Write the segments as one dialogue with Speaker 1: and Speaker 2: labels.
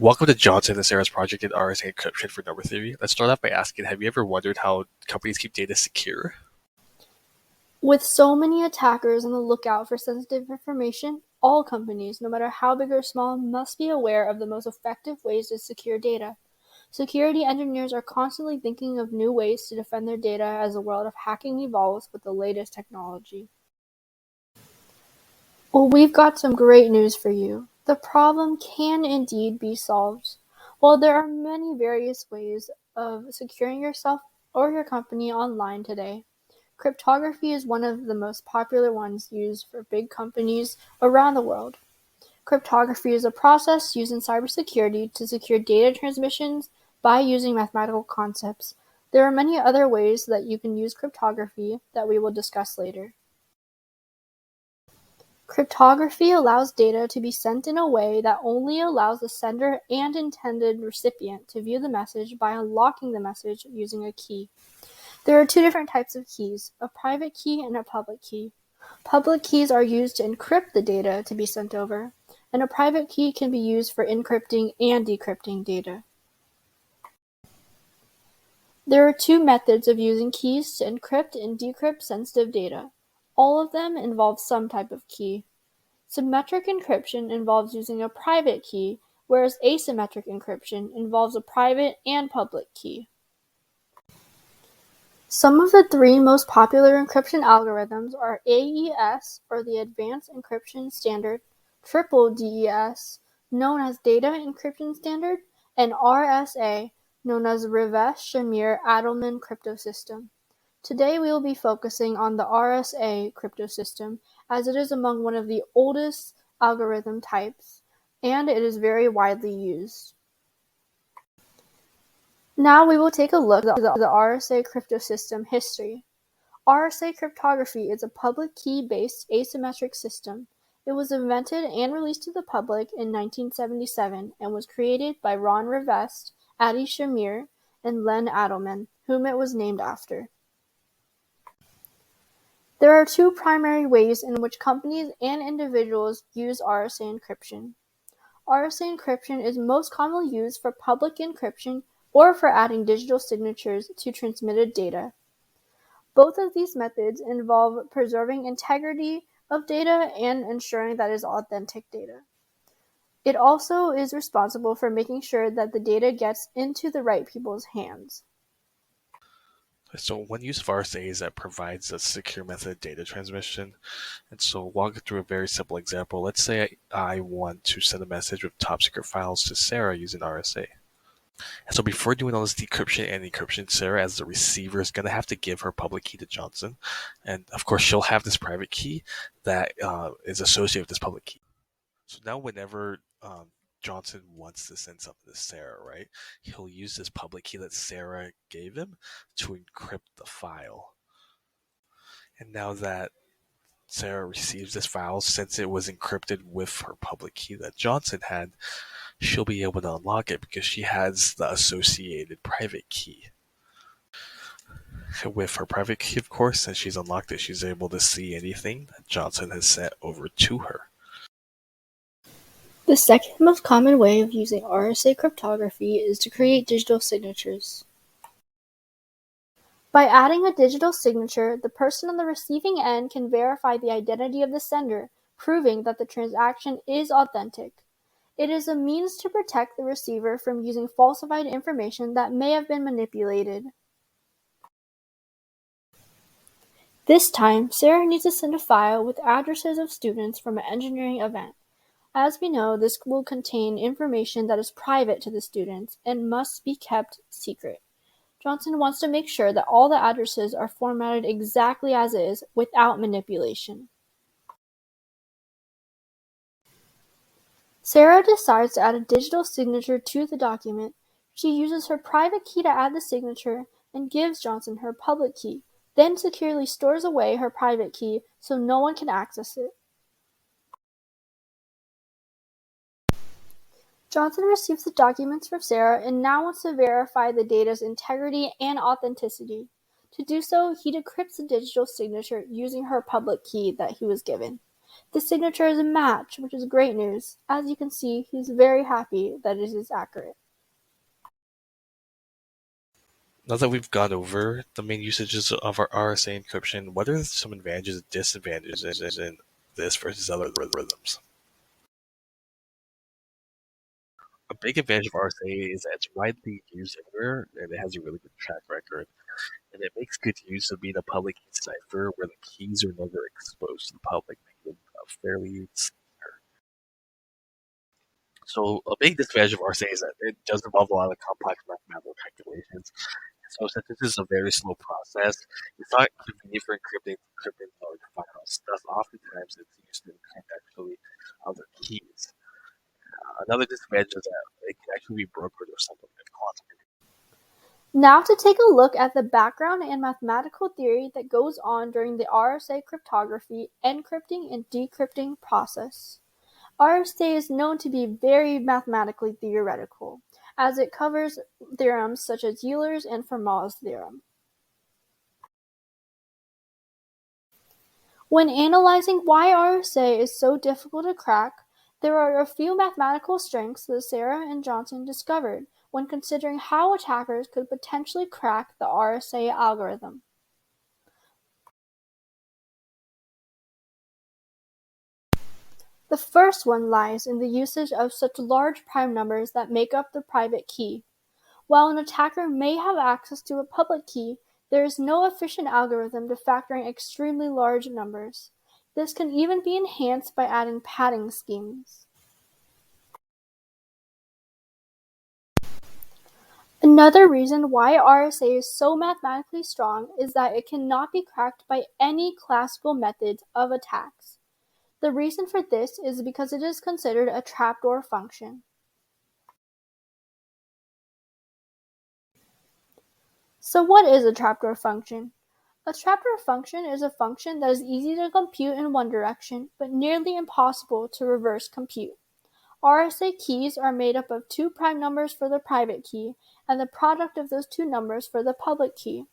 Speaker 1: Welcome to Johnson and Sarah's project in RSA encryption for number theory. Let's start off by asking, have you ever wondered how companies keep data secure?
Speaker 2: With so many attackers on the lookout for sensitive information, all companies, no matter how big or small, must be aware of the most effective ways to secure data. Security engineers are constantly thinking of new ways to defend their data as the world of hacking evolves with the latest technology. Well, we've got some great news for you. The problem can indeed be solved. While there are many various ways of securing yourself or your company online today, cryptography is one of the most popular ones used for big companies around the world. Cryptography is a process used in cybersecurity to secure data transmissions by using mathematical concepts. There are many other ways that you can use cryptography that we will discuss later. Cryptography allows data to be sent in a way that only allows the sender and intended recipient to view the message by unlocking the message using a key. There are two different types of keys, a private key and a public key. Public keys are used to encrypt the data to be sent over, and a private key can be used for encrypting and decrypting data. There are two methods of using keys to encrypt and decrypt sensitive data. All of them involve some type of key. Symmetric encryption involves using a private key, whereas asymmetric encryption involves a private and public key. Some of the three most popular encryption algorithms are AES, or the Advanced Encryption Standard, Triple DES, known as Data Encryption Standard, and RSA, known as Rivest-Shamir-Adleman Cryptosystem. Today we will be focusing on the RSA cryptosystem, as it is among one of the oldest algorithm types, and it is very widely used. Now we will take a look at the RSA cryptosystem history. RSA cryptography is a public key-based asymmetric system. It was invented and released to the public in 1977 and was created by Ron Rivest, Adi Shamir, and Len Adleman, whom it was named after. There are two primary ways in which companies and individuals use RSA encryption. RSA encryption is most commonly used for public encryption or for adding digital signatures to transmitted data. Both of these methods involve preserving integrity of data and ensuring that it is authentic data. It also is responsible for making sure that the data gets into the right people's hands.
Speaker 1: So one use of RSA is that provides a secure method of data transmission. And so walk through a very simple example. Let's say I want to send a message with top secret files to Sarah using RSA. And so before doing all this decryption and encryption, Sarah, as the receiver, is going to have to give her public key to Johnson. And of course, she'll have this private key that is associated with this public key. So now whenever Johnson wants to send something to Sarah, right, he'll use this public key that Sarah gave him to encrypt the file. And now that Sarah receives this file, since it was encrypted with her public key that Johnson had, she'll be able to unlock it because she has the associated private key. With her private key, of course, since she's unlocked it, she's able to see anything that Johnson has sent over to her.
Speaker 2: The second most common way of using RSA cryptography is to create digital signatures. By adding a digital signature, the person on the receiving end can verify the identity of the sender, proving that the transaction is authentic. It is a means to protect the receiver from using falsified information that may have been manipulated. This time, Sarah needs to send a file with addresses of students from an engineering event. As we know, this will contain information that is private to the students and must be kept secret. Johnson wants to make sure that all the addresses are formatted exactly as is without manipulation. Sarah decides to add a digital signature to the document. She uses her private key to add the signature and gives Johnson her public key, then securely stores away her private key so no one can access it. Johnson receives the documents from Sarah and now wants to verify the data's integrity and authenticity. To do so, he decrypts the digital signature using her public key that he was given. The signature is a match, which is great news. As you can see, he's very happy that it is accurate.
Speaker 1: Now that we've gone over the main usages of our RSA encryption, what are some advantages and disadvantages in this versus other algorithms? A big advantage of RSA is that it's widely used everywhere and it has a really good track record. And it makes good use of being a public key cipher where the keys are never exposed to the public, making it fairly secure. So a big disadvantage of RSA is that it does involve a lot of complex mathematical calculations. So since this is a very slow process, it's not convenient for encrypting large files. Thus, oftentimes it's used to encrypt actually other keys. Another disadvantage is that it can actually be brokered or something like quantum.
Speaker 2: Now to take a look at the background and mathematical theory that goes on during the RSA cryptography encrypting and decrypting process. RSA is known to be very mathematically theoretical, as it covers theorems such as Euler's and Fermat's theorem. When analyzing why RSA is so difficult to crack, there are a few mathematical strengths that Sarah and Johnson discovered when considering how attackers could potentially crack the RSA algorithm. The first one lies in the usage of such large prime numbers that make up the private key. While an attacker may have access to a public key, there is no efficient algorithm to factor in extremely large numbers. This can even be enhanced by adding padding schemes. Another reason why RSA is so mathematically strong is that it cannot be cracked by any classical methods of attacks. The reason for this is because it is considered a trapdoor function. So what is a trapdoor function? A trapdoor function is a function that is easy to compute in one direction, but nearly impossible to reverse compute. RSA keys are made up of two prime numbers for the private key and the product of those two numbers for the public key.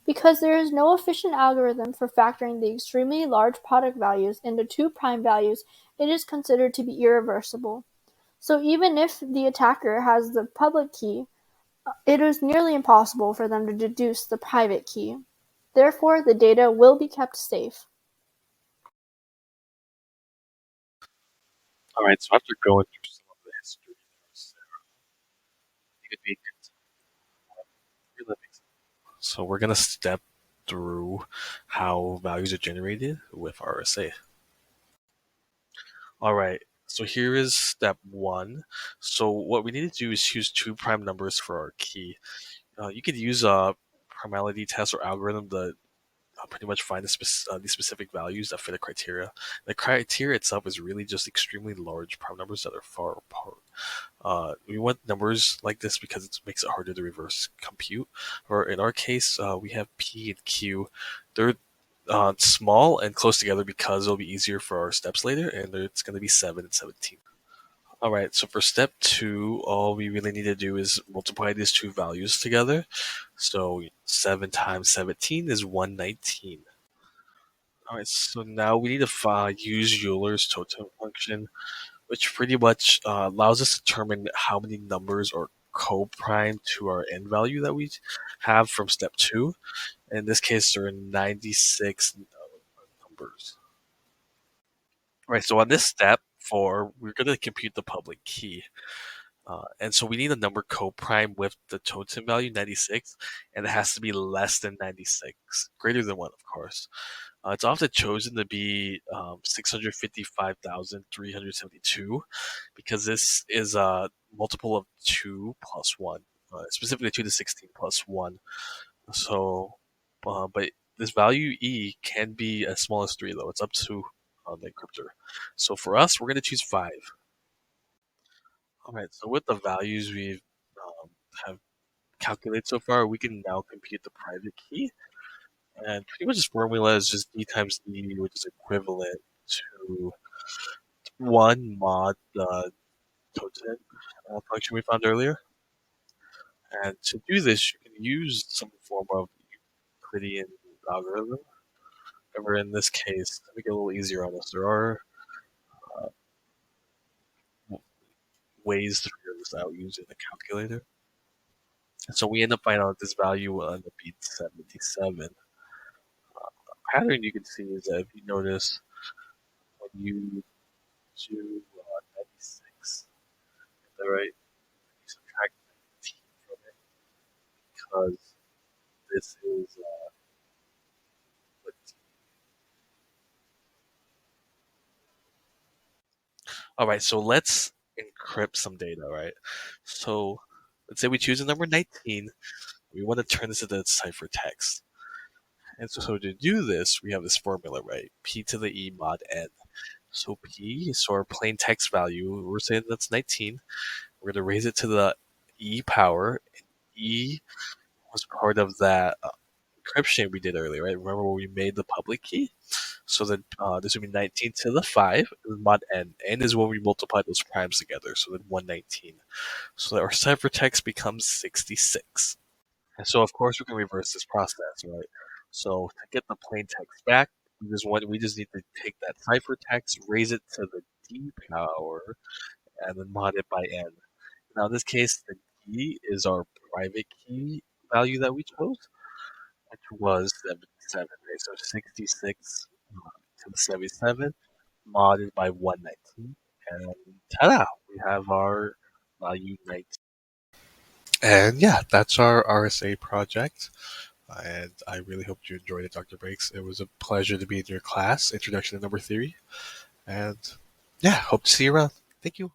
Speaker 2: Because there is no efficient algorithm for factoring the extremely large product values into two prime values, it is considered to be irreversible. So even if the attacker has the public key, it is nearly impossible for them to deduce the private key. Therefore, the data will be kept safe.
Speaker 1: All right, so after going through some of the history, it could be good to reliving. So we're gonna step through how values are generated with RSA. All right, so here is step one. So what we need to do is choose two prime numbers for our key. You could use a primality test or algorithm to pretty much find these specific values that fit a criteria. The criteria itself is really just extremely large prime numbers that are far apart. We want numbers like this because it makes it harder to reverse compute. Or in our case, we have P and Q. They're small and close together because it'll be easier for our steps later, and it's going to be 7 and 17. All right, so for step two, all we really need to do is multiply these two values together. So 7 times 17 is 119. All right, so now we need to use Euler's totem function, which pretty much allows us to determine how many numbers are co-prime to our end value that we have from step two. In this case, there are 96 numbers. All right, so on this step four, we're going to compute the public key. And so we need a number co-prime with the totem value 96, and it has to be less than 96, greater than 1, of course. It's often chosen to be 655,372 because this is a multiple of 2 plus 1, specifically 2 to 16 plus 1. So, but this value E can be as small as 3, though. It's up to the encryptor. So for us, we're going to choose 5. All right, so with the values we have calculated so far, we can now compute the private key. And pretty much this formula is just D times D, which is equivalent to 1 mod the totem function we found earlier. And to do this, you can use some form of Euclidean algorithm. However, in this case, to make it a little easier on us, there are ways to figure this out using a calculator. And so we end up finding out this value will end up being 77. Pattern you can see is that if you notice when you do 96, is that right? You subtract 19 from it because this is what. All right, so let's encrypt some data, right? So let's say we choose the number 19. We want to turn this into ciphertext. And so to do this, we have this formula, right? P to the E mod n. So P is our plain text value. We're saying that's 19. We're going to raise it to the E power. And E was part of that encryption we did earlier, right? Remember when we made the public key? So then this would be 19 to the 5 mod n. N is when we multiply those primes together. So then 119. So that our ciphertext becomes 66. And so of course we can reverse this process, right? So to get the plain text back, we just need to take that ciphertext, raise it to the D power, and then mod it by n. Now in this case, the D is our private key value that we chose, which was 77, right? So 66 to the 77 modded by 119, and ta-da! We have our value 19. And yeah, that's our RSA project. And I really hope you enjoyed it, Dr. Breaks. It was a pleasure to be in your class, Introduction to Number Theory. And yeah, hope to see you around. Thank you.